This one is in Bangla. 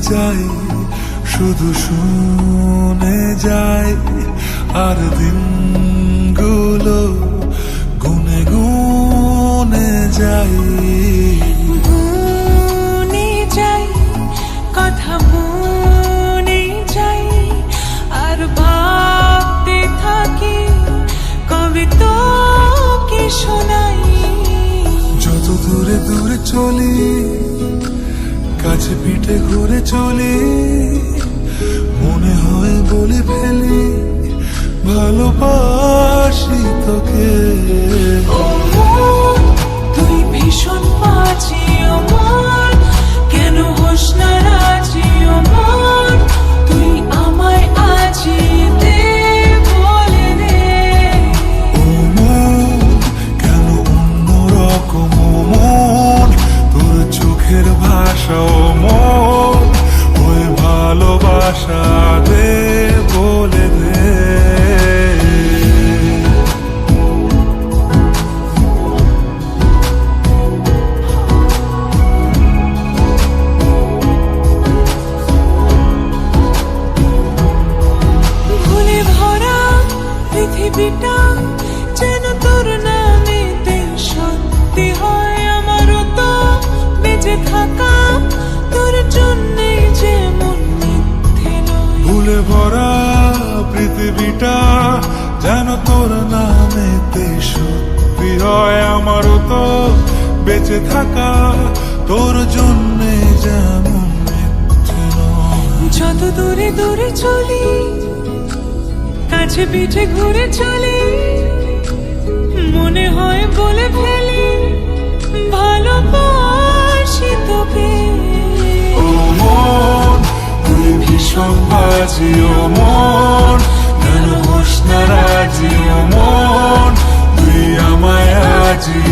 যাই, শুধু শুনে যাই, আর দিনগুলো গুনে গুনে যাই। গুনে যাই, কথা মনে যাই, আর ভাবতে থাকি কবে তোকে শোনাই। যত দূরে দূরে চলি, কাছে পিঠে ঘুরে চলি, মনে হয় বলে ফেলি ভালোবাসি তোকে। ও মন, তুই ভীষণ বাজি, ও মন, কেন হোস না রাজি, ও মন, তুই আমায় আজি দে, বলে দে। ও মন, কেন অন্যরকম ও মন, তোর চোখের ভাষা ও মন, ওই ভালোবাসা দে, বলে দে। ভুলে ভরা পৃথিবীটা যেন তোর নামেতে সত্যি হয়। আমারও তো বেঁচে থাকা তোর জন্যে যেমন মিথ্যে নয়। ভুলে ভরা পৃথিবীটা যেন তোর নামেতে সত্যি হয়। আমারও তো বেঁচে থাকা তোর জন্যে যেমন মিথ্যে নয়। যত দূরে দূরে চলি, কাছে পিঠে ঘুরে চলি, মনে হয় বলে ফেলি ভালোবাসি তোকে। ও মন, তুই ভীষণ বাজি, ও মন, কেন হোস না রাজি, ও মন, তুই আমায় আজি